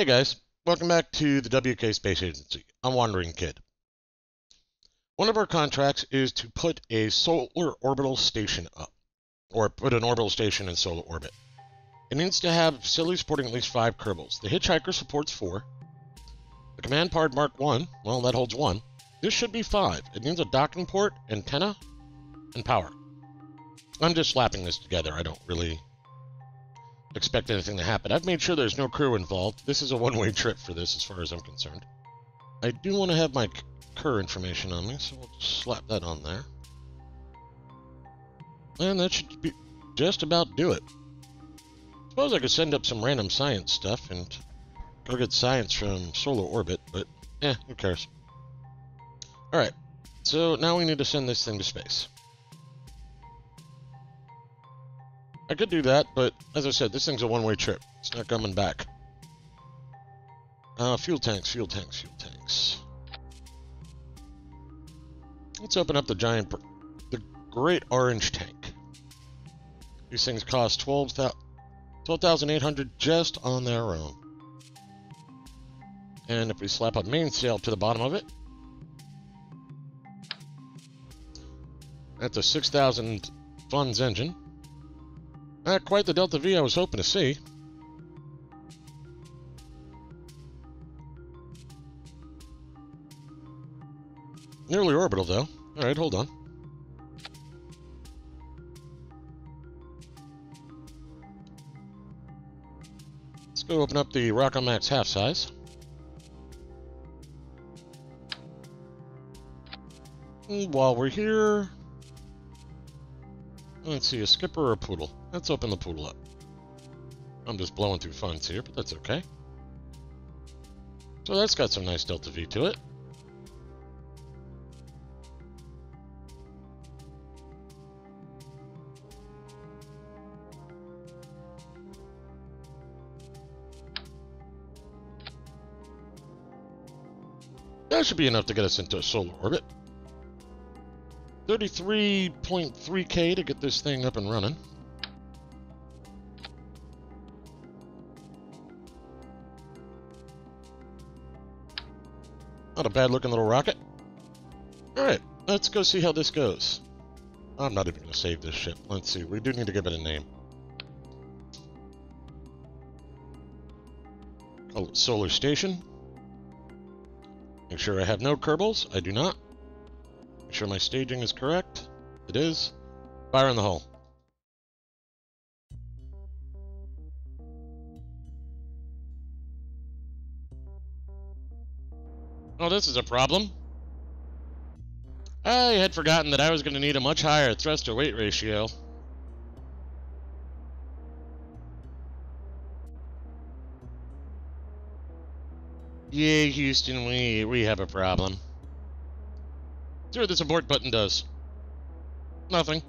Hey guys, welcome back to the WK Space Agency. I'm Wandering Kid. One of our contracts is to put a solar orbital station up, or put an orbital station in solar orbit. It needs to have a facility supporting at least 5 Kerbals. The Hitchhiker supports 4. The Command Pod Mark 1, well, that holds 1. This should be 5. It needs a docking port, antenna, and power. I'm just slapping this together. I don't really expect anything to happen. I've made sure there's no crew involved. This is a one-way trip for this as far as I'm concerned. I do want to have my Kerr information on me, so we'll just slap that on there. And that should be just about do it. Suppose I could send up some random science stuff and go get science from solar orbit, but who cares? Alright, so now we need to send this thing to space. I could do that, but as I said, this thing's a one-way trip. It's not coming back. Fuel tanks, fuel tanks, fuel tanks. Let's open up the the Great Orange Tank. These things cost 12,800 just on their own. And if we slap a mainsail to the bottom of it, that's a 6,000 funds engine. Not quite the Delta V I was hoping to see. Nearly orbital, though. Alright, hold on. Let's go open up the Rocket Max half size. And while we're here, let's see, a skipper or a poodle. Let's open the poodle up. I'm just blowing through funds here, but that's okay. So that's got some nice Delta V to it. That should be enough to get us into a solar orbit. 33.3K to get this thing up and running. Not a bad looking little rocket. Alright, let's go see how this goes. I'm not even going to save this shit. Let's see, we do need to give it a name. Call it Solar Station. Make sure I have no Kerbals. I do not. Make sure my staging is correct. It is. Fire in the hull. Oh, this is a problem. I had forgotten that I was going to need a much higher thrust-to-weight ratio. Yeah, Houston, we have a problem. See what this abort button does. Nothing.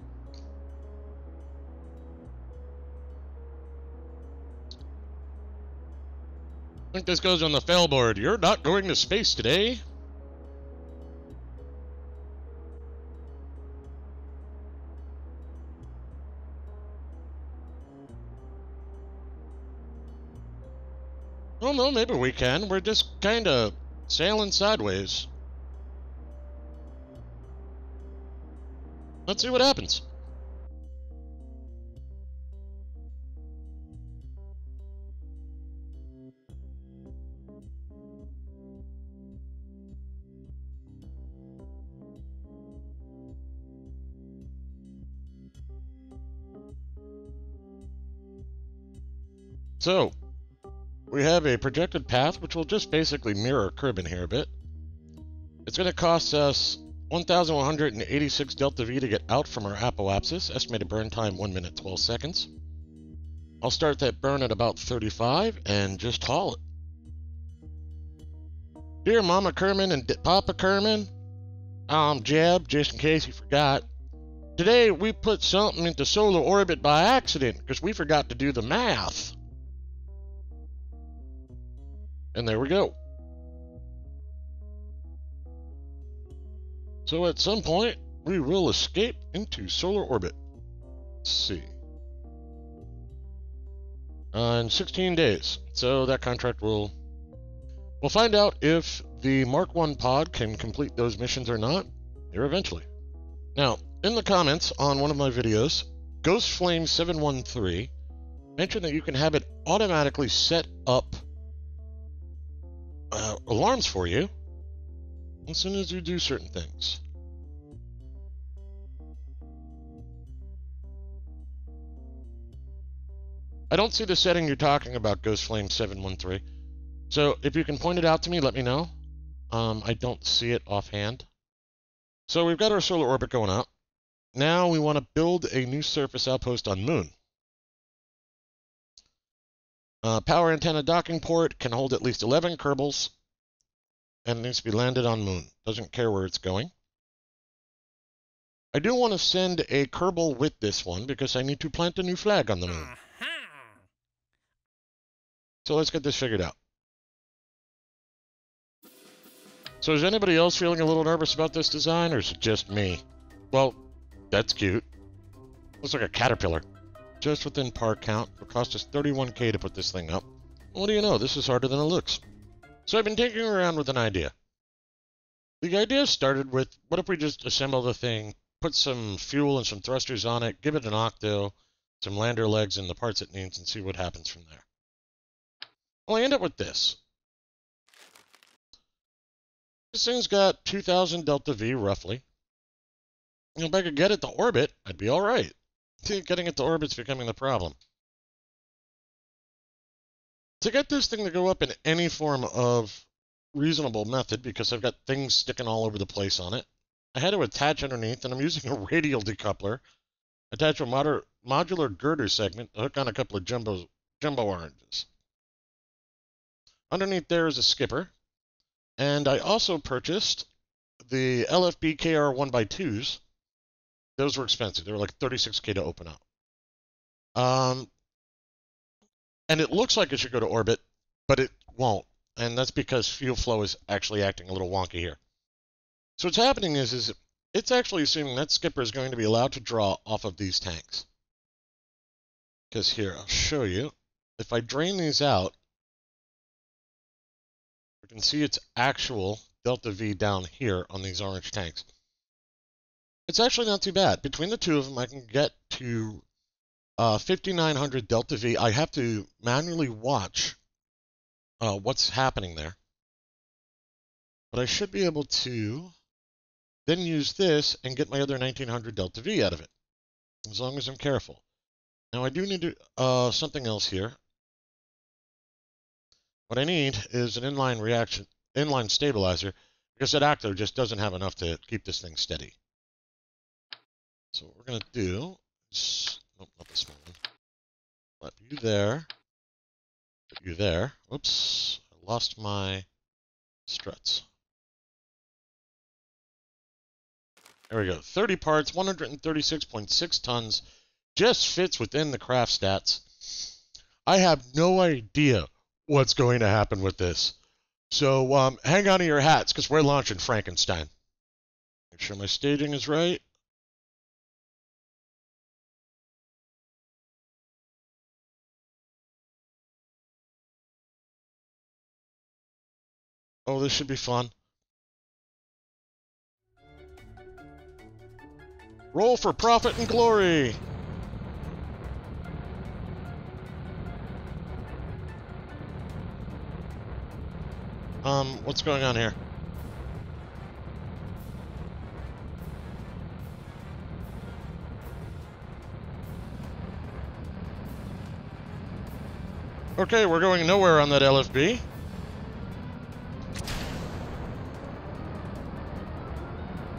I think this goes on the fail board. You're not going to space today. Well, no, maybe we can. We're just kind of sailing sideways. Let's see what happens. So, we have a projected path, which will just basically mirror Kerbin here a bit. It's going to cost us 1,186 Delta V to get out from our apoapsis. Estimated burn time 1 minute 12 seconds. I'll start that burn at about 35 and just haul it. Dear Mama Kerman and Papa Kerman, Jeb, just in case you forgot. Today we put something into solar orbit by accident because we forgot to do the math. And there we go. So at some point, we will escape into solar orbit. Let's see. In 16 days. So that contract will We'll find out if the Mark 1 pod can complete those missions or not here eventually. Now, in the comments on one of my videos, GhostFlame713 mentioned that you can have it automatically set up alarms for you as soon as you do certain things. I don't see the setting you're talking about, GhostFlame713. So if you can point it out to me, let me know. I don't see it offhand. So we've got our solar orbit going up. Now we want to build a new surface outpost on Moon. Power antenna docking port can hold at least 11 Kerbals, and it needs to be landed on Moon. Doesn't care where it's going. I do want to send a Kerbal with this one because I need to plant a new flag on the Moon. So let's get this figured out. So is anybody else feeling a little nervous about this design, or is it just me? Well, that's cute. Looks like a caterpillar. Just within par count. It cost us 31K to put this thing up. What do you know? This is harder than it looks. So I've been tinkering around with an idea. The idea started with, what if we just assemble the thing, put some fuel and some thrusters on it, give it an octo, some lander legs and the parts it needs, and see what happens from there. Well, I end up with this. This thing's got 2,000 delta V, roughly. You know, if I could get it to orbit, I'd be all right. Getting it to orbit's becoming the problem. To get this thing to go up in any form of reasonable method, because I've got things sticking all over the place on it, I had to attach underneath, and I'm using a radial decoupler, attach a modular girder segment to hook on a couple of jumbo oranges. Underneath there is a skipper, and I also purchased the LFB KR 1x2s. Those were expensive. They were like 36K to open up. And it looks like it should go to orbit, but it won't. And that's because fuel flow is actually acting a little wonky here. So what's happening is it's actually assuming that skipper is going to be allowed to draw off of these tanks. Because here, I'll show you. If I drain these out, we can see its actual delta V down here on these orange tanks. It's actually not too bad. Between the two of them, I can get to 5,900 delta V. I have to manually watch what's happening there. But I should be able to then use this and get my other 1,900 delta V out of it, as long as I'm careful. Now I do need to, something else here. What I need is an inline stabilizer, because that octo just doesn't have enough to keep this thing steady. So what we're going to do is, nope, not this one. Put you there. Put you there. Oops, I lost my struts. There we go. 30 parts, 136.6 tons. Just fits within the craft stats. I have no idea what's going to happen with this. So hang on to your hats, because we're launching Frankenstein. Make sure my staging is right. Oh, this should be fun. Roll for profit and glory! What's going on here? Okay, we're going nowhere on that LFB.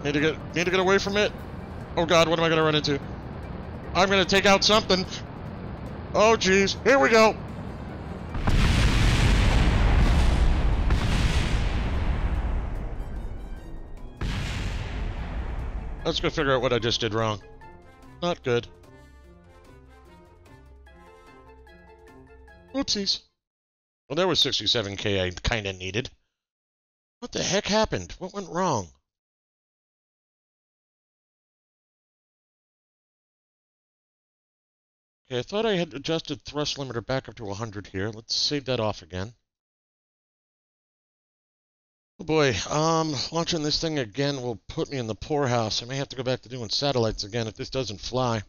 Need to get away from it. Oh God, what am I gonna run into? I'm gonna take out something. Oh geez, here we go. Let's go figure out what I just did wrong. Not good. Oopsies. Well, there was 67K I kinda needed. What the heck happened? What went wrong? Okay, I thought I had adjusted thrust limiter back up to 100 here. Let's save that off again. Oh boy, launching this thing again will put me in the poorhouse. I may have to go back to doing satellites again if this doesn't fly.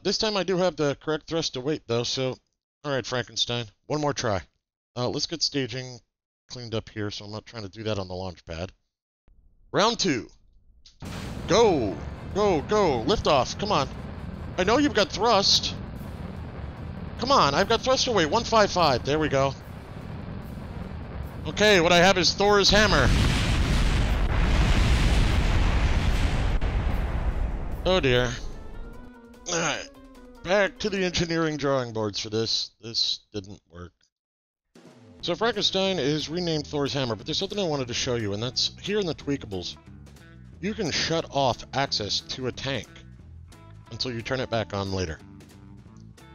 This time I do have the correct thrust to weight though, so... Alright, Frankenstein, one more try. Let's get staging cleaned up here, so I'm not trying to do that on the launch pad. Round 2. Go! Go, go! Liftoff, come on. I know you've got thrust. Come on, I've got thrust to weight, 155. There we go. Okay, what I have is Thor's hammer. Oh dear. Alright. Back to the engineering drawing boards for this. This didn't work. So Frankenstein is renamed Thor's hammer, but there's something I wanted to show you, and that's here in the tweakables. You can shut off access to a tank until you turn it back on later.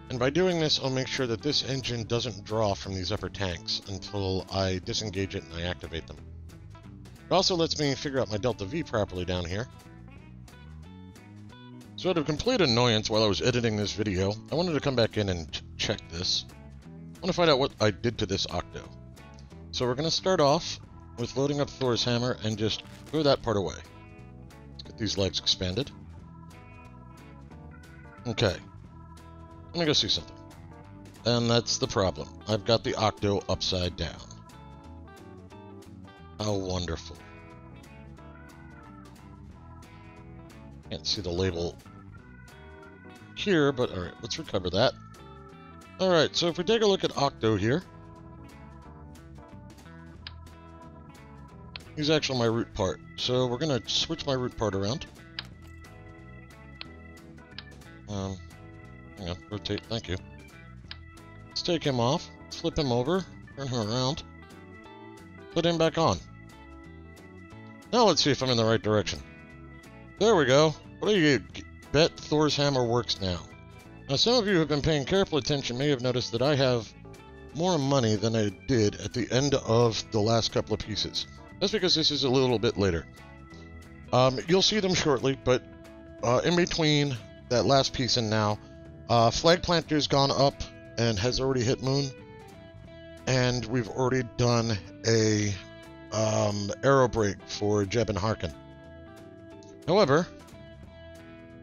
And by doing this, I'll make sure that this engine doesn't draw from these upper tanks until I disengage it and I activate them. It also lets me figure out my delta V properly down here. So out of complete annoyance while I was editing this video, I wanted to come back in and check this. I want to find out what I did to this octo. So we're going to start off with loading up Thor's hammer and just throw that part away. Let's get these legs expanded. Okay. Let me go see something. And that's the problem. I've got the octo upside down. How wonderful. Can't see the label here, but alright, let's recover that. Alright, so if we take a look at octo here, he's actually my root part. So we're going to switch my root part around. Hang on, rotate, thank you. Let's take him off, flip him over, turn him around, put him back on. Now let's see if I'm in the right direction. There we go. What do you bet Thor's hammer works now? Now some of you who have been paying careful attention may have noticed that I have more money than I did at the end of the last couple of pieces. That's because this is a little bit later. You'll see them shortly, but in between that last piece and now, Flag Planter's gone up and has already hit Moon, and we've already done a arrow break for Jeb and Harcan. However,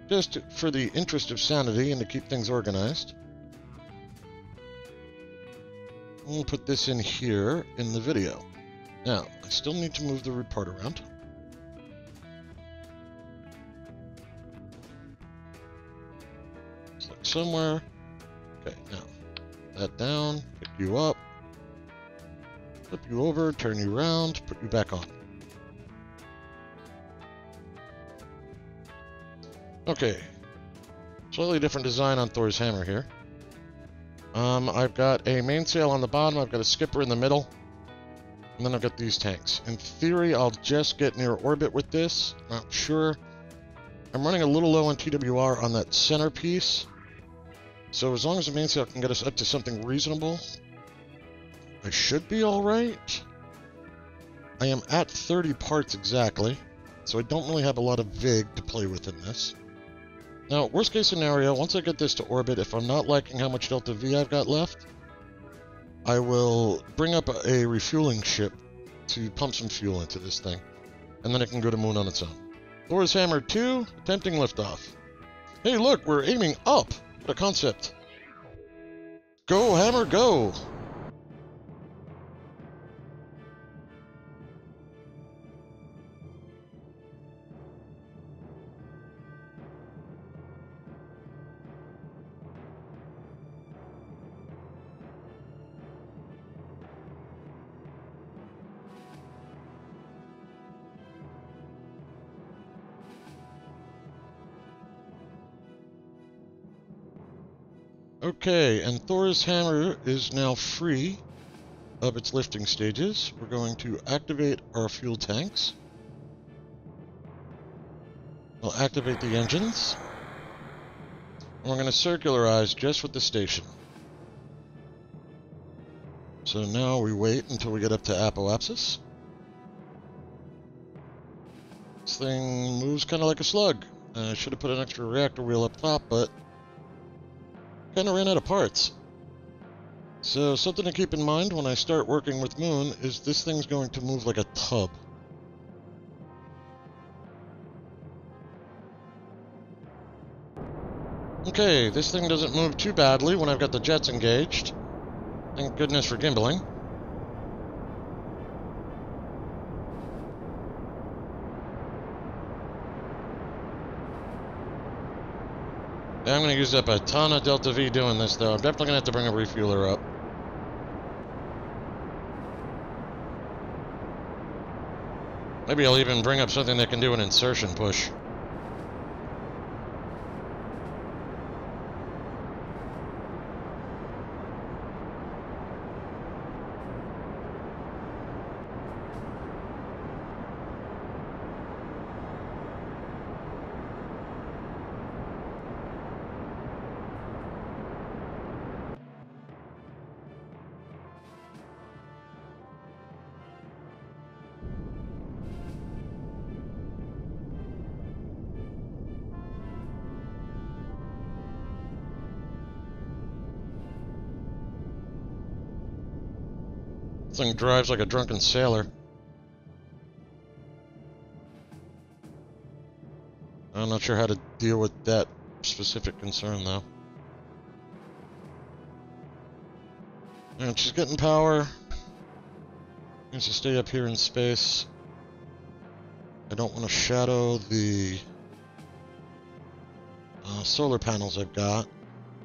just for the interest of sanity and to keep things organized, we'll put this in here in the video. Now, I still need to move the root part around. Select somewhere. Okay, now, that down, pick you up, flip you over, turn you around, put you back on. Okay, slightly different design on Thor's hammer here. I've got a mainsail on the bottom, I've got a skipper in the middle, and then I've got these tanks. In theory, I'll just get near orbit with this, not sure. I'm running a little low on TWR on that center piece, so as long as the mainsail can get us up to something reasonable, I should be alright. I am at 30 parts exactly, so I don't really have a lot of VIG to play with in this. Now, worst case scenario, once I get this to orbit, if I'm not liking how much delta V I've got left, I will bring up a refueling ship to pump some fuel into this thing, and then it can go to Moon on its own. Thor's hammer 2, attempting liftoff. Hey look, we're aiming up! What a concept. Go, hammer, go! Okay, and Thor's hammer is now free of its lifting stages. We're going to activate our fuel tanks. We'll activate the engines. And we're going to circularize just with the station. So now we wait until we get up to apoapsis. This thing moves kind of like a slug. I should have put an extra reactor wheel up top, but kind of ran out of parts. So something to keep in mind when I start working with Moon is this thing's going to move like a tub. Okay, this thing doesn't move too badly when I've got the jets engaged. Thank goodness for gimbaling. I'm going to use up a ton of Delta V doing this, though. I'm definitely going to have to bring a refueler up. Maybe I'll even bring up something that can do an insertion push. This thing drives like a drunken sailor. I'm not sure how to deal with that specific concern, though. And she's getting power. Needs to stay up here in space. I don't want to shadow the solar panels I've got,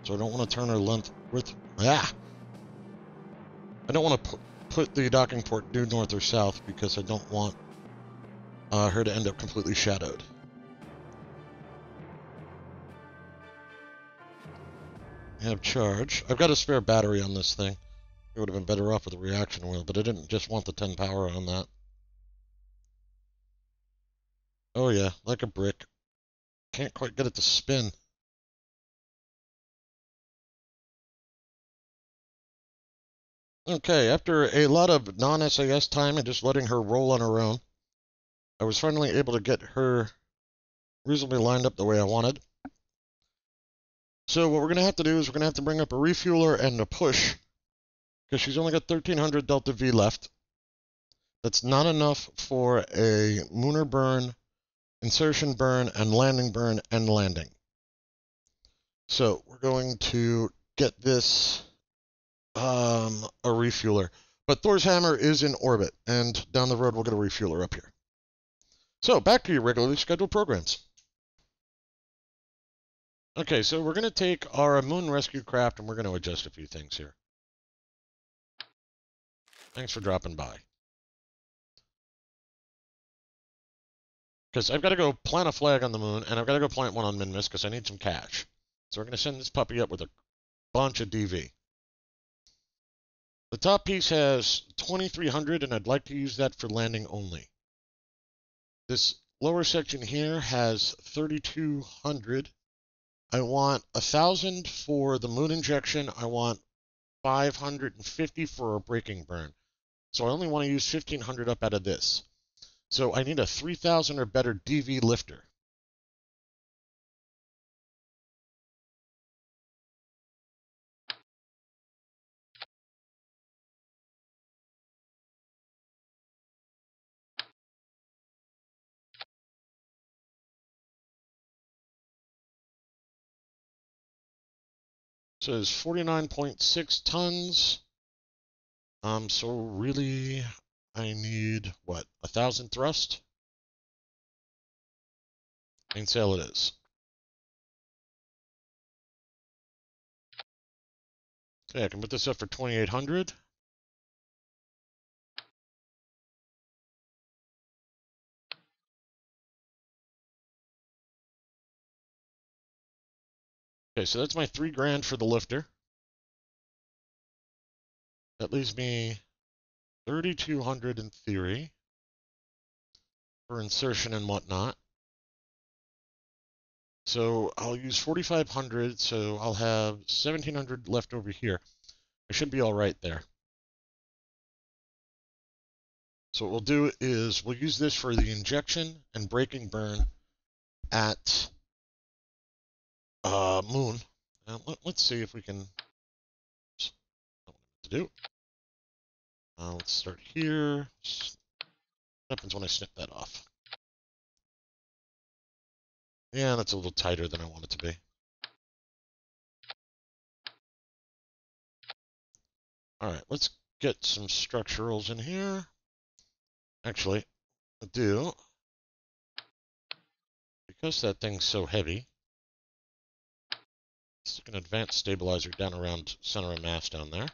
so I don't want to turn her length with. I don't want to put the docking port due north or south because I don't want her to end up completely shadowed. I have charge. I've got a spare battery on this thing. It would have been better off with a reaction wheel, but I didn't just want the 10 power on that. Oh yeah, like a brick. Can't quite get it to spin. Okay, after a lot of non-SAS time and just letting her roll on her own, I was finally able to get her reasonably lined up the way I wanted. So what we're going to have to do is we're going to have to bring up a refueler and a push, because she's only got 1300 Delta V left. That's not enough for a Mooner burn, insertion burn, and landing burn, and landing. So we're going to get this a refueler. But Thor's hammer is in orbit, and down the road we'll get a refueler up here. So back to your regularly scheduled programs. Okay, so we're going to take our Moon rescue craft and we're going to adjust a few things here. Thanks for dropping by. Because I've got to go plant a flag on the moon, and I've got to go plant one on Minmus because I need some cash. So we're going to send this puppy up with a bunch of DV. The top piece has 2300, and I'd like to use that for landing only. This lower section here has 3200. I want 1000 for the moon injection. I want 550 for a braking burn. So I only want to use 1500 up out of this. So I need a 3000 or better DV lifter. So it's 49.6 tons. So really, I need, what, 1000 thrust? Mainsail it is. Okay, I can put this up for 2800. Okay, so that's my 3 grand for the lifter. That leaves me 3200 in theory for insertion and whatnot. So I'll use 4500, so I'll have 1700 left over here. I should be all right there. So what we'll do is we'll use this for the injection and braking burn at Moon. Let's see if we can. to do. Let's start here. What happens when I snip that off? Yeah, that's a little tighter than I want it to be. Alright, let's get some structurals in here. Actually, I do. Because that thing's so heavy, let's stick an advanced stabilizer down around center of mass down there.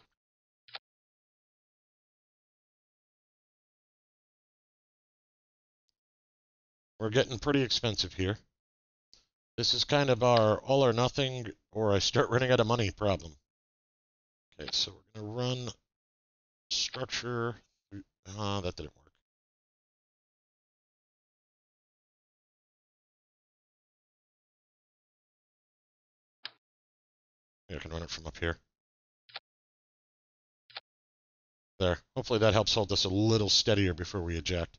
We're getting pretty expensive here. This is kind of our all or nothing, or I start running out of money problem. Okay, so we're going to run structure. That didn't work. Maybe I can run it from up here. There. Hopefully that helps hold us a little steadier before we eject.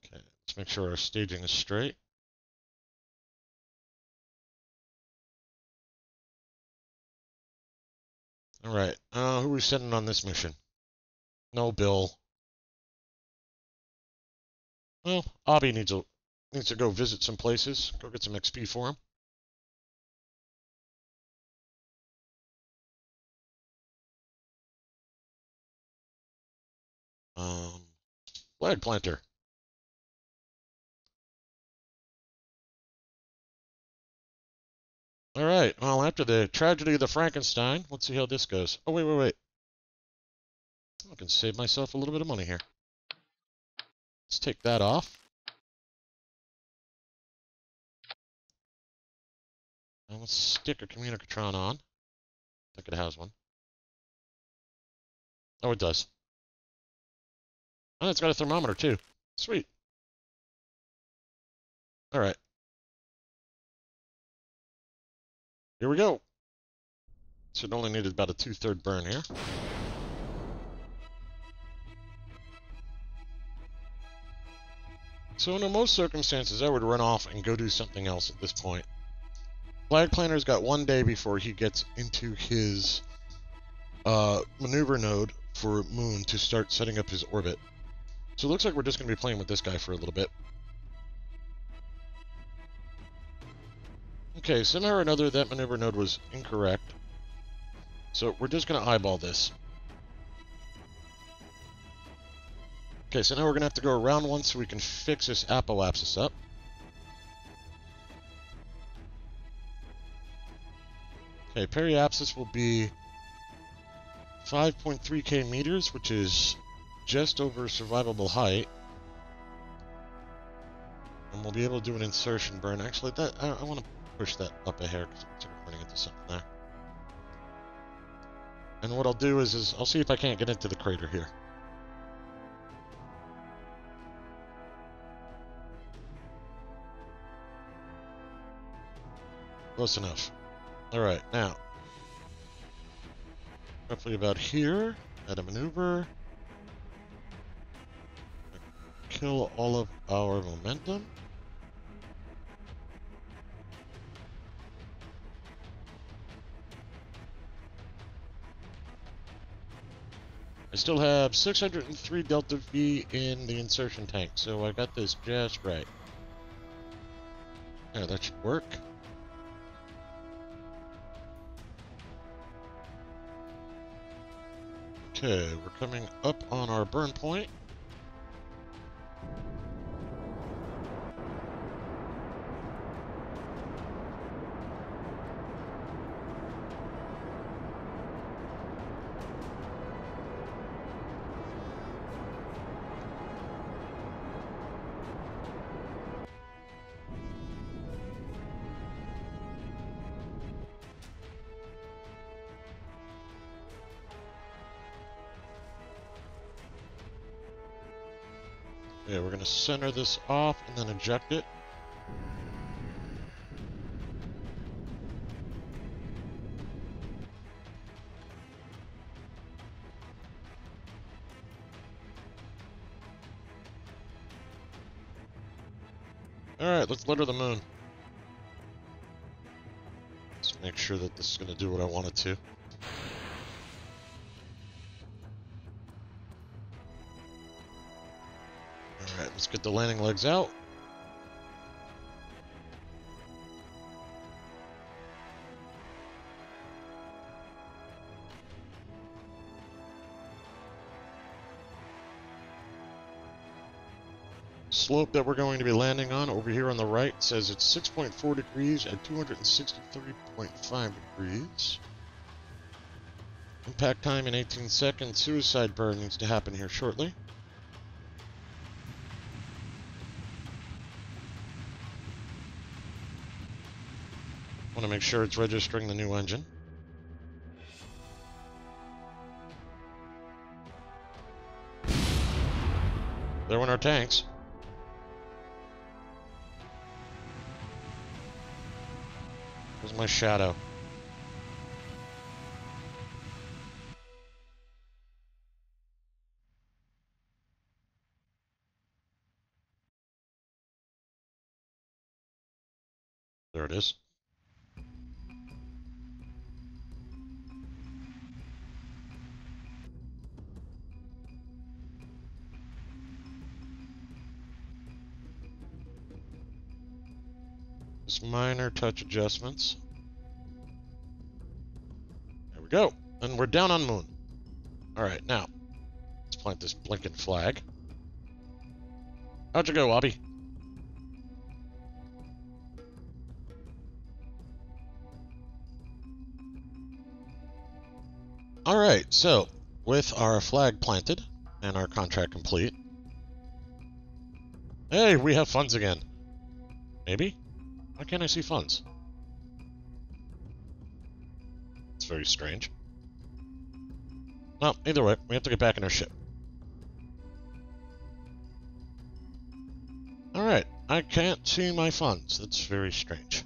Okay, let's make sure our staging is straight. Alright, who are we sending on this mission? No, Bill. Well, Abby needs to go visit some places. Go get some XP for him. Flag planter. Alright, well, after the tragedy of the Frankenstein, let's see how this goes. Oh, wait. I can save myself a little bit of money here. Let's take that off. And let's stick a communicatron on. I think it has one. Oh, it does. Oh, it's got a thermometer, too. Sweet. Alright. Here we go. So it only needed about a 2/3 burn here. So under most circumstances, I would run off and go do something else at this point. Flag Planter's got 1 day before he gets into his maneuver node for Moon to start setting up his orbit. So it looks like we're just going to be playing with this guy for a little bit. Okay, somehow or another that maneuver node was incorrect. So we're just going to eyeball this. Okay, so now we're going to have to go around once so we can fix this apoapsis up. Okay, periapsis will be 5.3k meters, which is just over survivable height. And we'll be able to do an insertion burn. Actually, that I want to push that up a hair because it's running into something there. And what I'll do is I'll see if I can't get into the crater here. Close enough. Alright, now. Roughly about here. Add a maneuver. Kill all of our momentum. I still have 603 delta V in the insertion tank, so I got this just right. Yeah, that should work. Okay, we're coming up on our burn point. Okay, we're going to center this off and then eject it. Alright, let's litter the moon. Let's make sure that this is going to do what I want it to. Alright, let's get the landing legs out. Slope that we're going to be landing on over here on the right says it's 6.4 degrees at 263.5 degrees. Impact time in 18 seconds. Suicide burn needs to happen here shortly. Want to make sure it's registering the new engine. There went our tanks. Where's my shadow? There it is. Just minor touch adjustments. There we go. And we're down on moon. Alright, now, let's plant this blinking flag. How'd you go, Abby? Alright, so, with our flag planted and our contract complete. Hey, we have funds again. Maybe? Why can't I see funds? It's very strange. Well, either way, we have to get back in our ship. Alright, I can't see my funds. That's very strange.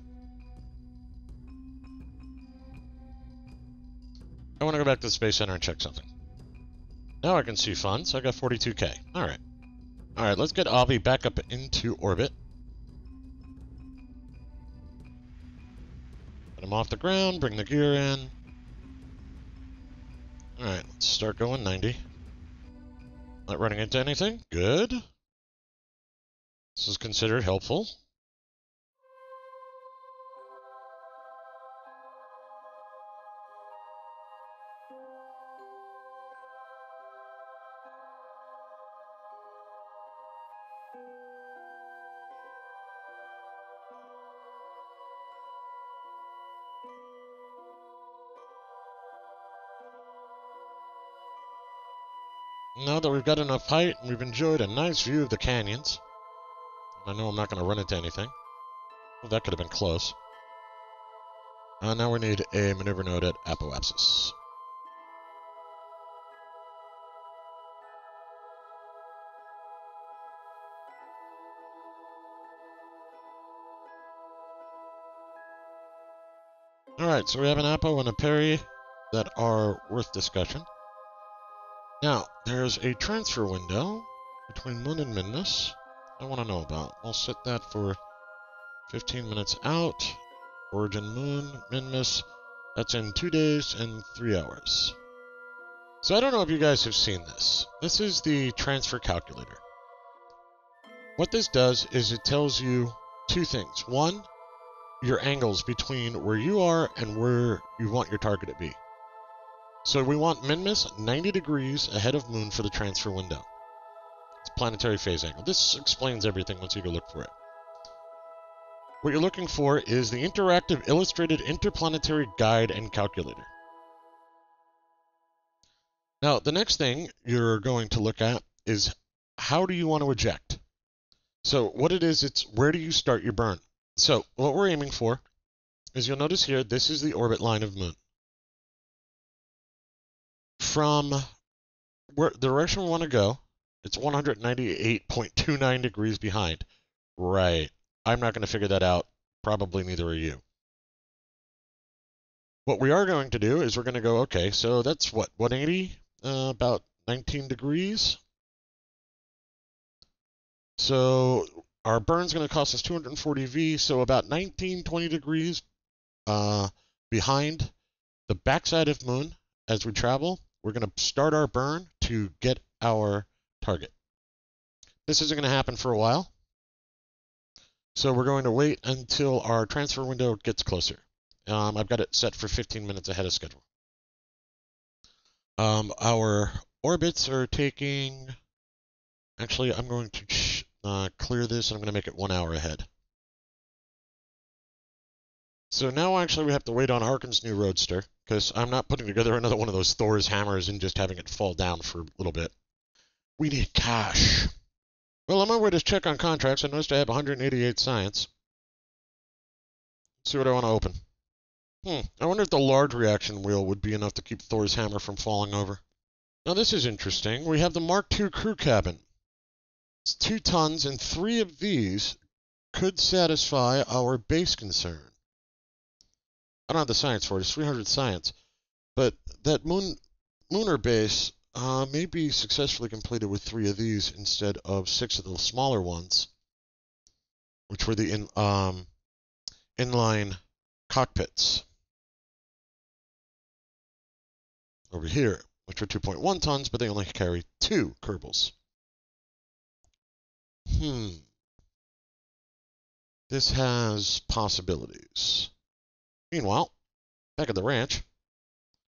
I want to go back to the Space Center and check something. Now I can see funds. I got 42K. Alright. Alright, let's get Avi back up into orbit. Get him off the ground, bring the gear in. Alright, let's start going 90. Not running into anything. Good. This is considered helpful. Now that we've got enough height and we've enjoyed a nice view of the canyons, I know I'm not going to run into anything. Well, that could have been close. Now we need a maneuver node at Apoapsis. Alright, so we have an Apo and a Peri that are worth discussion. Now, there's a transfer window between Moon and Minmus I want to know about. I'll set that for 15 minutes out. Origin Moon, Minmus, that's in 2 days and 3 hours. So I don't know if you guys have seen this. This is the transfer calculator. What this does is it tells you two things. One, your angles between where you are and where you want your target to be. So we want Minmus 90 degrees ahead of Moon for the transfer window. It's planetary phase angle. This explains everything once you go look for it. What you're looking for is the interactive illustrated interplanetary guide and calculator. Now, the next thing you're going to look at is how do you want to eject? So what it is, it's where do you start your burn? So what we're aiming for is, you'll notice here, this is the orbit line of Moon. From where the direction we want to go, it's 198.29 degrees behind. Right. I'm not going to figure that out. Probably neither are you. What we are going to do is we're going to go, okay, so that's what, 180? About 19 degrees. So our burn's going to cost us 240 V, so about 19, 20 degrees behind behind the backside of Moon as we travel. We're going to start our burn to get our target. This isn't going to happen for a while, so we're going to wait until our transfer window gets closer. I've got it set for 15 minutes ahead of schedule. Our orbits are taking... Actually, I'm going to clear this, and I'm going to make it 1 hour ahead. So now actually we have to wait on Harcan's new Roadster, because I'm not putting together another one of those Thor's hammers and just having it fall down for a little bit. We need cash. Well, on my way to check on contracts, I noticed I have 188 science. Let's see what I want to open. I wonder if the large reaction wheel would be enough to keep Thor's hammer from falling over. Now this is interesting. We have the Mark II crew cabin. It's 2 tons, and 3 of these could satisfy our base concern. I don't have the science for it. It's 300 science. But that Mooner base may be successfully completed with 3 of these instead of 6 of the smaller ones, which were the inline cockpits over here, which are 2.1 tons, but they only carry 2 Kerbals. This has possibilities. Meanwhile, back at the ranch,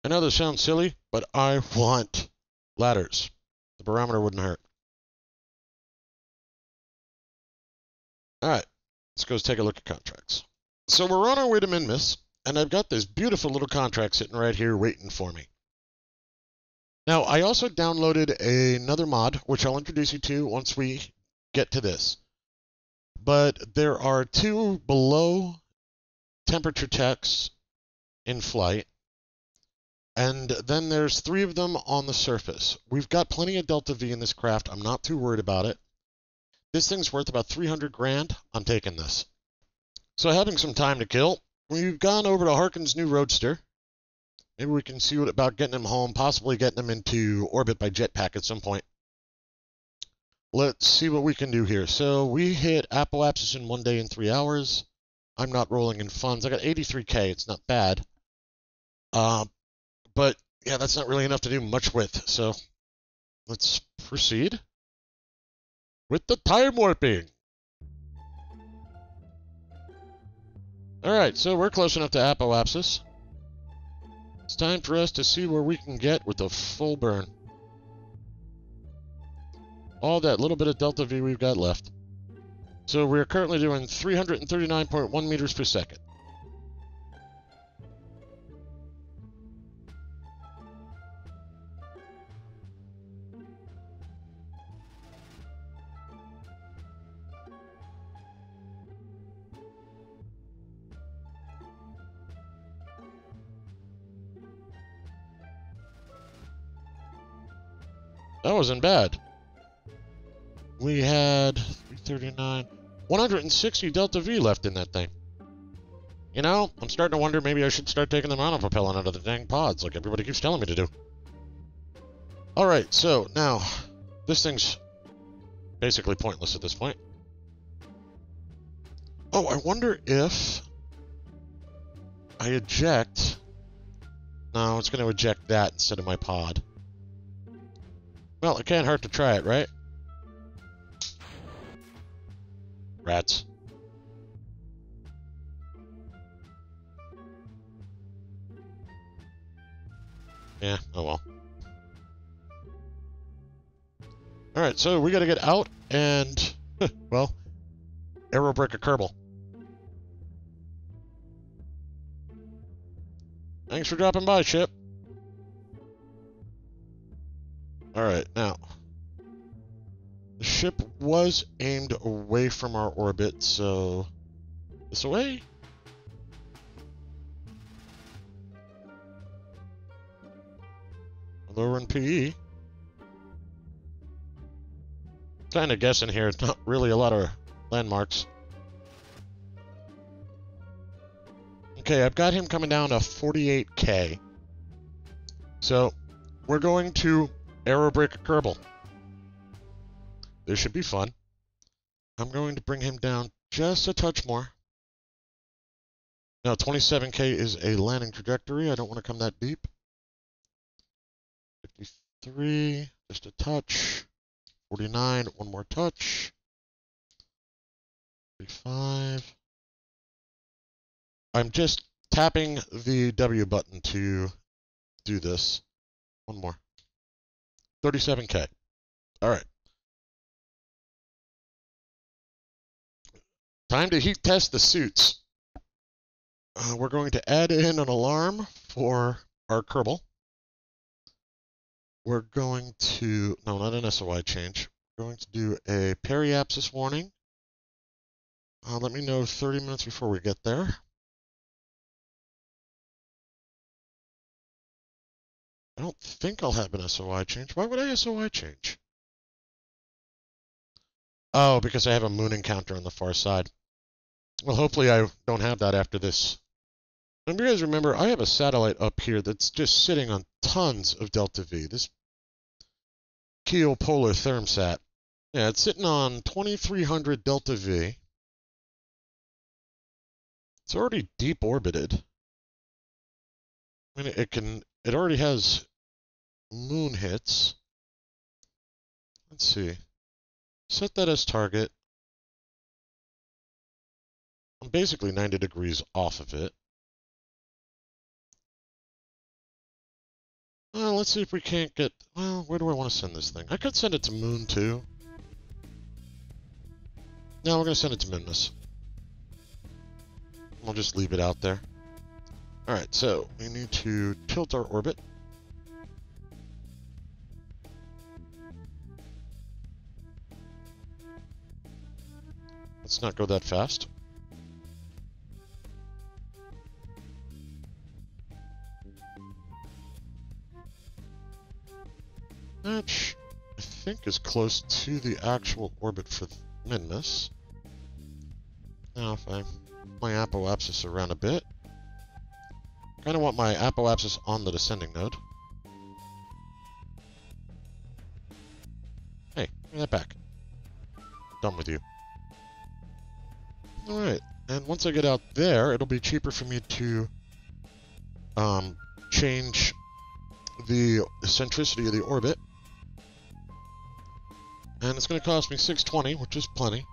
I know this sounds silly, but I want ladders. The barometer wouldn't hurt. All right, let's go take a look at contracts. So we're on our way to Minmus, and I've got this beautiful little contract sitting right here waiting for me. Now, I also downloaded another mod, which I'll introduce you to once we get to this. But there are 2 below temperature checks in flight, and then there's 3 of them on the surface. We've got plenty of Delta V in this craft. I'm not too worried about it. This thing's worth about 300 grand. I'm taking this. So having some time to kill, we've gone over to Harcan's new Roadster. Maybe we can see what about getting him home, possibly getting him into orbit by jetpack at some point. Let's see what we can do here. So we hit apoapsis in 1 day and 3 hours. I'm not rolling in funds. I got 83K. It's not bad. But yeah, that's not really enough to do much with. So let's proceed with the time warping. All right, so we're close enough to apoapsis. It's time for us to see where we can get with a full burn. All that little bit of Delta V we've got left. So we're currently doing 339.1 meters per second. That wasn't bad. We had 339, 160 Delta V left in that thing. You know, I'm starting to wonder maybe I should start taking the monopropellant out of the dang pods like everybody keeps telling me to do. Alright, so now, this thing's basically pointless at this point. Oh, I wonder if I eject... No, it's going to eject that instead of my pod. Well, it can't hurt to try it, right? Rats. Yeah, oh well. Alright, so we gotta get out and, well, arrow break a Kerbal. Thanks for dropping by, ship. Alright, now, the ship was aimed away from our orbit, so this away. Although we're in PE. Kind of guessing here, it's not really a lot of landmarks. Okay, I've got him coming down to 48K. So, we're going to arrow break a Kerbal. This should be fun. I'm going to bring him down just a touch more. Now 27K is a landing trajectory. I don't want to come that deep. 53, just a touch. 49, one more touch. 45. I'm just tapping the W button to do this. One more. 37K. All right. Time to heat test the suits. We're going to add in an alarm for our Kerbal. We're going to, no, not an SOI change. We're going to do a periapsis warning. Let me know 30 minutes before we get there. I don't think I'll have an SOI change. Why would I SOI change? Oh, because I have a moon encounter on the far side. Well, hopefully I don't have that after this. And you guys remember, I have a satellite up here that's just sitting on tons of delta V. This Keopolar thermsat. Yeah, it's sitting on 2300 delta V. It's already deep orbited. I mean, it already has moon hits. Let's see. Set that as target. I'm basically 90 degrees off of it. Well, let's see if we can't get... Well, where do I want to send this thing? I could send it to Moon, too. No, we're going to send it to Minmus. We'll just leave it out there. Alright, so we need to tilt our orbit. Let's not go that fast. Which I think is close to the actual orbit for Minmus. Now, if I my apoapsis around a bit, kind of want my apoapsis on the descending node. Hey, give me that back. Done with you. Alright, and once I get out there, it'll be cheaper for me to change the centricity of the orbit. And it's going to cost me 620, which is plenty.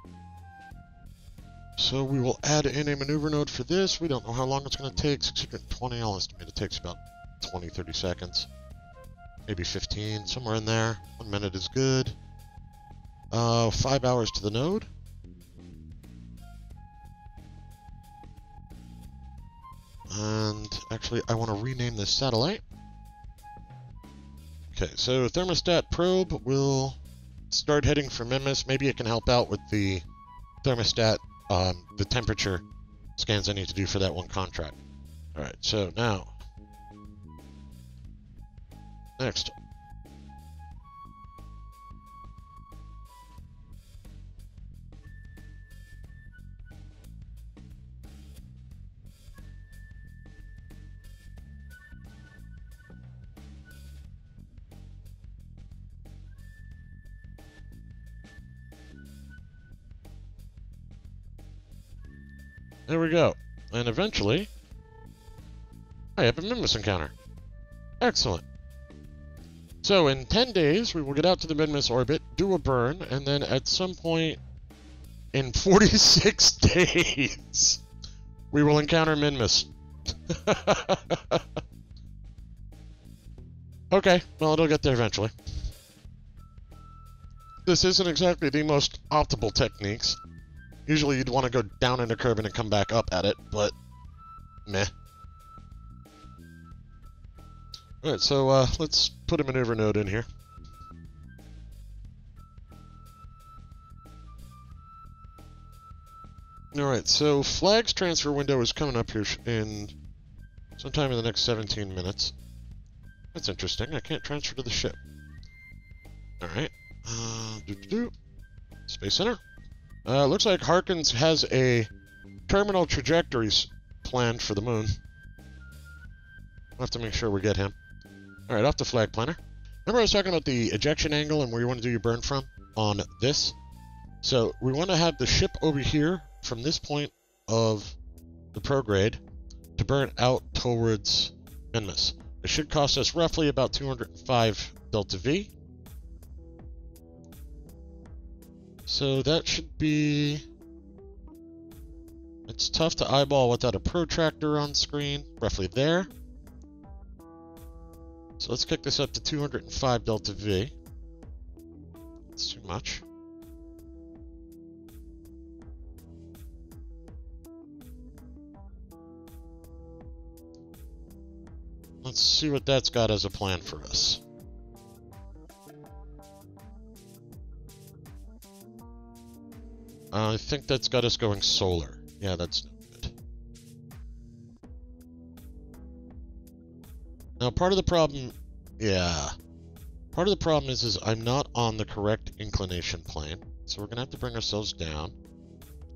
So we will add in a maneuver node for this. We don't know how long it's going to take. 620, I'll estimate it takes about 20, 30 seconds. Maybe 15, somewhere in there. 1 minute is good. 5 hours to the node. And actually, I want to rename this satellite. Okay, so thermostat probe will start heading for Minmus. Maybe it can help out with the thermostat, the temperature scans I need to do for that one contract. Alright, so now, next. There we go. And eventually, I have a Minmus encounter. Excellent. So in 10 days, we will get out to the Minmus orbit, do a burn, and then at some point in 46 days, we will encounter Minmus. Okay, well, it'll get there eventually. This isn't exactly the most optimal techniques. Usually you'd want to go down into Kerbal and come back up at it, but meh. Alright, so let's put a maneuver node in here. Alright, so flag's transfer window is coming up here in sometime in the next 17 minutes. That's interesting. I can't transfer to the ship. Alright. Space Center. Looks like Harcan has a terminal trajectories planned for the moon. We'll have to make sure we get him. Alright, off the flag planner. Remember I was talking about the ejection angle and where you want to do your burn from on this? So we want to have the ship over here from this point of the prograde to burn out towards Minmus. It should cost us roughly about 205 delta V. So that should be... It's tough to eyeball without a protractor on screen, roughly there. So let's kick this up to 205 delta V. It's too much. Let's see what that's got as a plan for us. I think that's got us going solar. Yeah, that's no good. Now, part of the problem... Yeah. Part of the problem is I'm not on the correct inclination plane. So we're going to have to bring ourselves down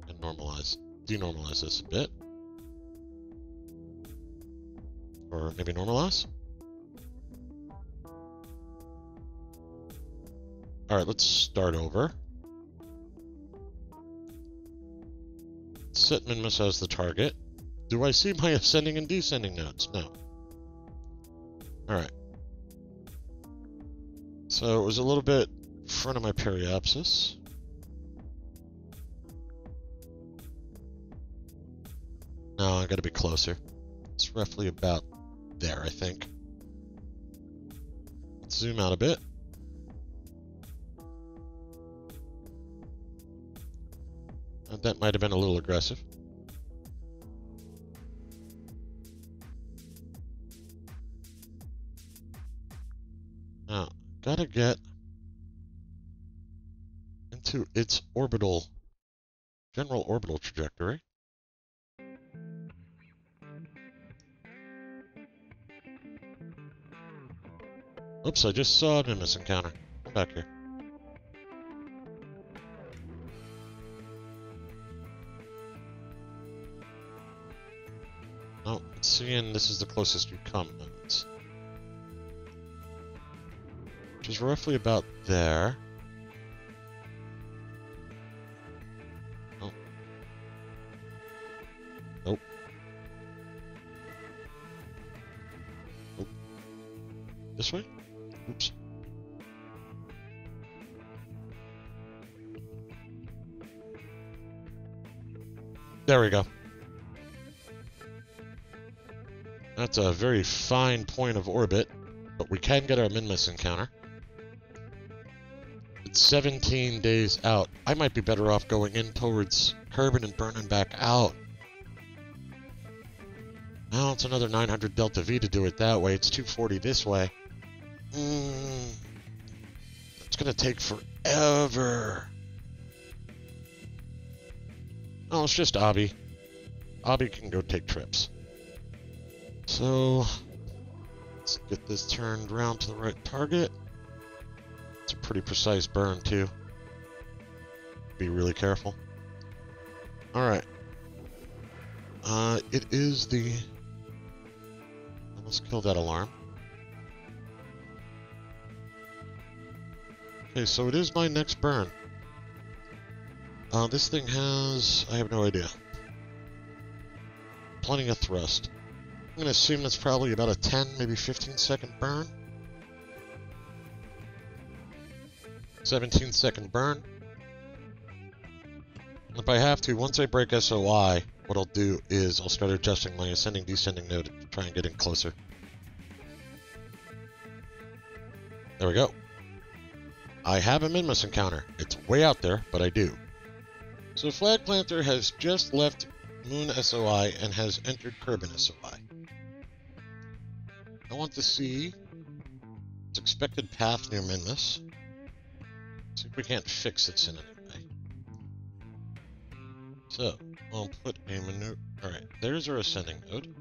and denormalize this a bit. Or maybe normalize? Alright, let's start over. Set Minmus as the target. Do I see my ascending and descending nodes? No. Alright. So it was a little bit in front of my periapsis. No, I gotta be closer. It's roughly about there, I think. Let's zoom out a bit. That might have been a little aggressive. Now, gotta get into its orbital, general orbital trajectory. Oops, I just saw a Minmus encounter. Come back here. Oh, it's seeing this is the closest you come, Minmus. Which is roughly about there. Oh. Nope. Nope. This way? Oops. There we go. That's a very fine point of orbit, but we can get our Minmus encounter. It's 17 days out. I might be better off going in towards Kerbal and burning back out. Now it's another 900 delta V to do it that way. It's 240 this way. It's gonna take forever. Oh, it's just Abby. Abby can go take trips. So, let's get this turned around to the right target. It's a pretty precise burn, too. Be really careful. Alright. It is the... Let's kill that alarm. Okay, so it is my next burn. This thing has... I have no idea. Plenty of thrust. I'm going to assume that's probably about a 10, maybe 15 second burn. 17-second burn. If I have to, once I break SOI, what I'll do is I'll start adjusting my ascending descending node to try and get in closer. There we go. I have a Minmus encounter. It's way out there, but I do. So Flag Planter has just left Moon SOI and has entered Kerbal SOI. I want to see its expected path near Minmus. See if we can't fix this in any way. So, I'll put a maneuver. Alright, there's our ascending node.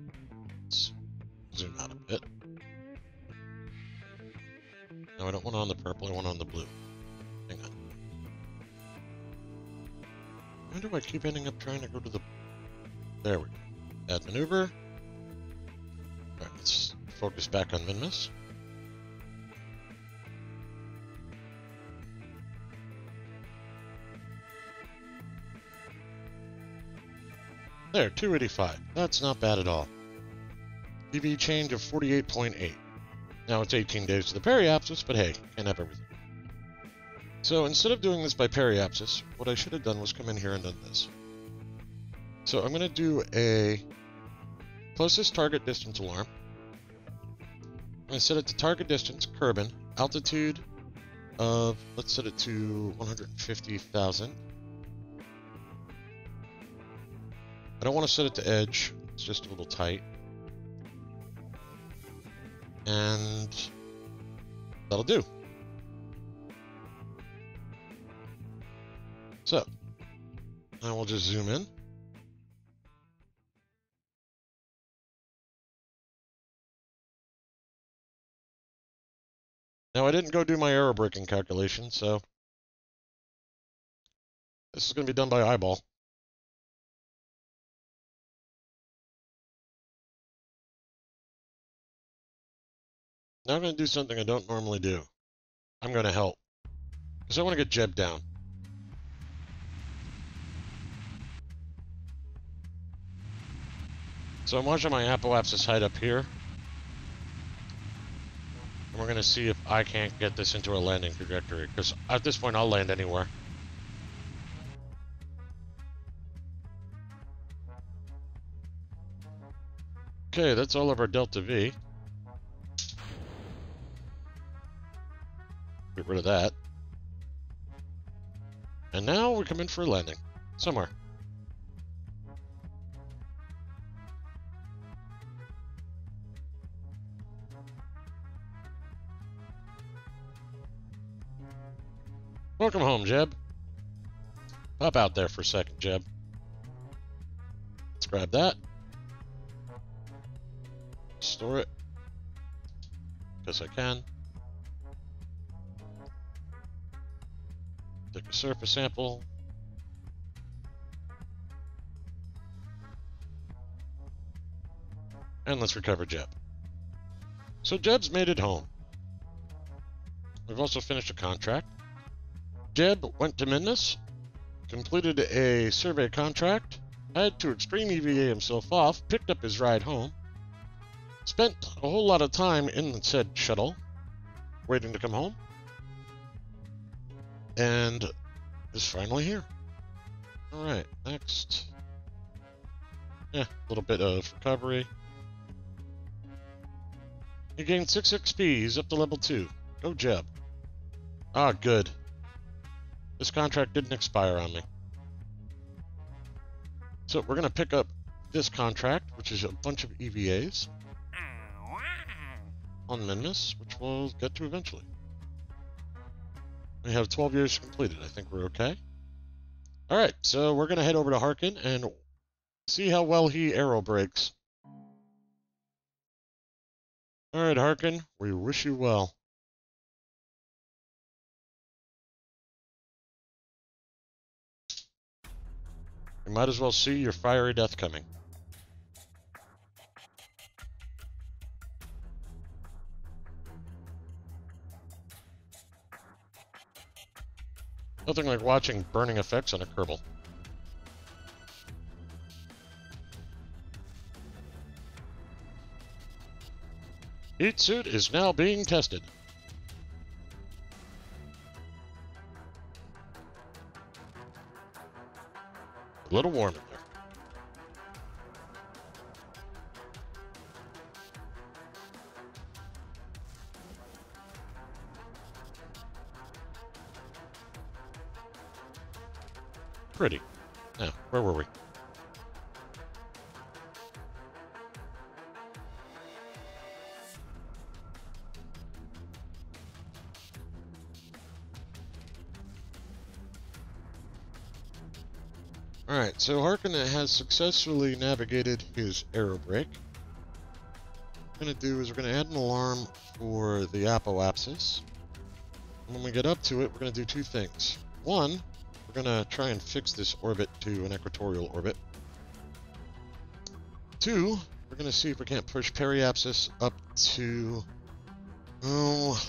Let's zoom out a bit. No, I don't want it on the purple, I want it on the blue. Hang on. Why do I keep ending up trying to go to the... There we go. Add maneuver. Alright, let's focus back on Minmus. There, 285. That's not bad at all. PV change of 48.8. Now it's 18 days to the periapsis, but hey, can't have everything. So instead of doing this by periapsis, what I should have done was come in here and done this. So I'm going to do a closest target distance alarm. I'm going to set it to target distance, Kerbal, altitude of, let's set it to 150,000. I don't want to set it to edge, it's just a little tight. And that'll do. So, now we'll just zoom in. Now I didn't go do my aero braking calculation, so this is going to be done by eyeball. Now I'm going to do something I don't normally do. I'm going to help, because I want to get Jeb down. So I'm watching my apoapsis height up here. And we're going to see if I can't get this into a landing trajectory, because at this point I'll land anywhere. Okay, that's all of our Delta V. Get rid of that. And now we come in for a landing. Somewhere. Welcome home, Jeb. Pop out there for a second, Jeb. Let's grab that. Store it. Guess I can. Take a surface sample. And let's recover Jeb. So Jeb's made it home. We've also finished a contract. Jeb went to Minmus, completed a survey contract, had to extreme EVA himself off, picked up his ride home, spent a whole lot of time in the said shuttle, waiting to come home, and is finally here. Alright, next. Yeah, a little bit of recovery. He gained 6 XP, he's up to level 2. Go Jeb. Ah, good. This contract didn't expire on me. So we're going to pick up this contract, which is a bunch of EVAs on Minmus, which we'll get to eventually. We have 12 years completed. I think we're okay. Alright, so we're going to head over to Harcan and see how well he aero brakes. Alright, Harcan, we wish you well. You might as well see your fiery death coming. Nothing like watching burning effects on a Kerbal. Heat suit is now being tested. A little warm in there. Pretty. Now, where were we? Alright, so Harcan has successfully navigated his aero brake. What we're going to do is we're going to add an alarm for the apoapsis. And when we get up to it, we're going to do two things. One, we're going to try and fix this orbit to an equatorial orbit. Two, we're going to see if we can't push periapsis up to... Oh...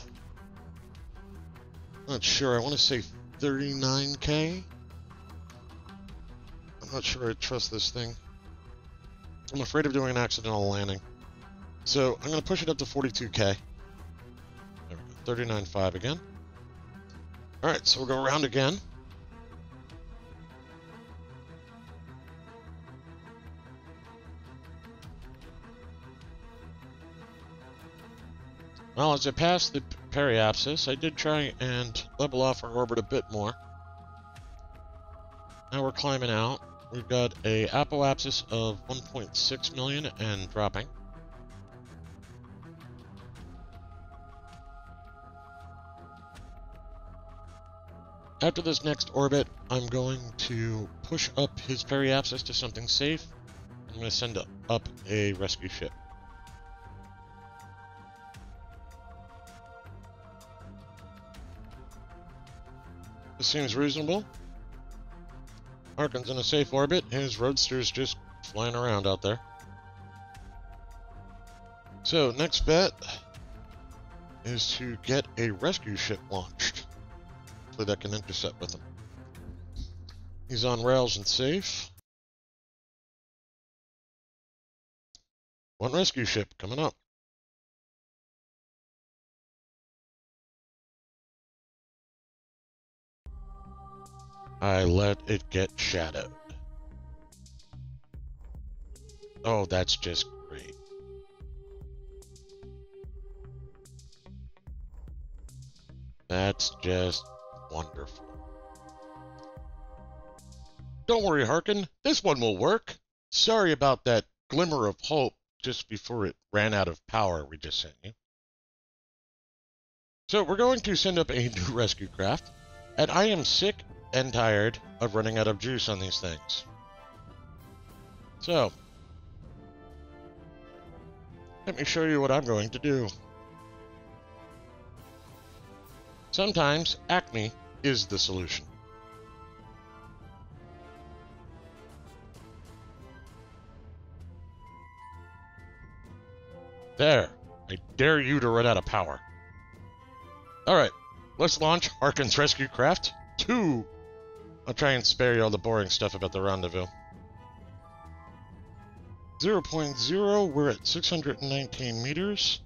Not sure, I want to say 39K? I'm not sure I trust this thing. I'm afraid of doing an accidental landing. So I'm going to push it up to 42K. There we go, 39.5 again. Alright, so we'll go around again. Well, as I passed the periapsis, I did try and level off our orbit a bit more. Now we're climbing out. We've got a apoapsis of 1.6 million and dropping. After this next orbit, I'm going to push up his periapsis to something safe. I'm going to send up a rescue ship. This seems reasonable. Harcan's in a safe orbit. His roadster's just flying around out there. So, next bet is to get a rescue ship launched. Hopefully that can intercept with him. He's on rails and safe. One rescue ship coming up. I let it get shadowed. Oh, that's just great. That's just wonderful. Don't worry, Harcan. This one will work. Sorry about that glimmer of hope just before it ran out of power we just sent you. So we're going to send up a new rescue craft, and I am sick and tired of running out of juice on these things. So, let me show you what I'm going to do. Sometimes Acme is the solution. There. I dare you to run out of power. Alright, let's launch Harcan's rescue craft 2. I'll try and spare you all the boring stuff about the rendezvous. 0.0, we're at 619 meters.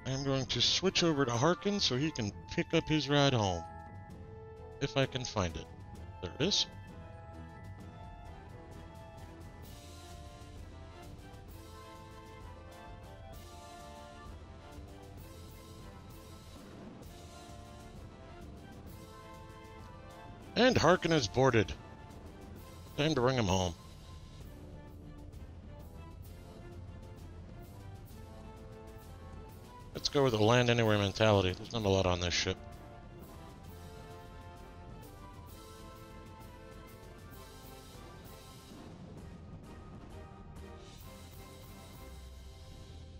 I'm going to switch over to Harcan so he can pick up his ride home. If I can find it. There it is. And Harcan is boarded. Time to bring him home. Let's go with a land anywhere mentality. There's not a lot on this ship.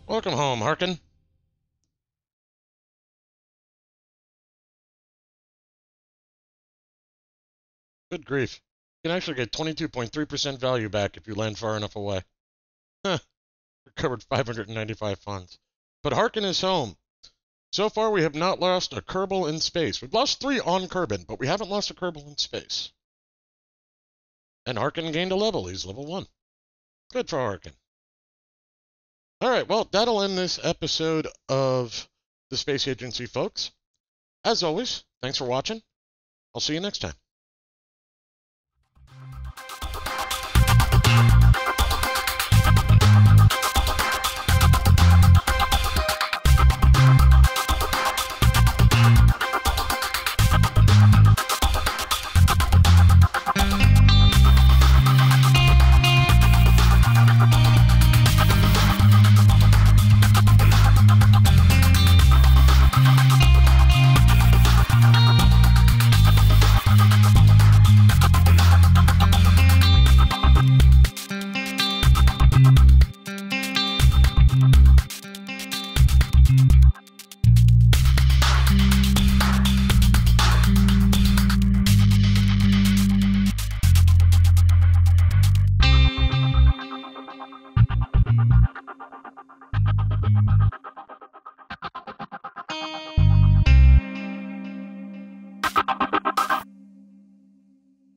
Welcome home, Harcan. Good grief. You can actually get 22.3% value back if you land far enough away. Huh. Recovered 595 funds. But Harcan is home. So far, we have not lost a Kerbal in space. We've lost 3 on Kerbin, but we haven't lost a Kerbal in space. And Harcan gained a level. He's level 1. Good for Harcan. Alright, well, that'll end this episode of the Space Agency, folks. As always, thanks for watching. I'll see you next time.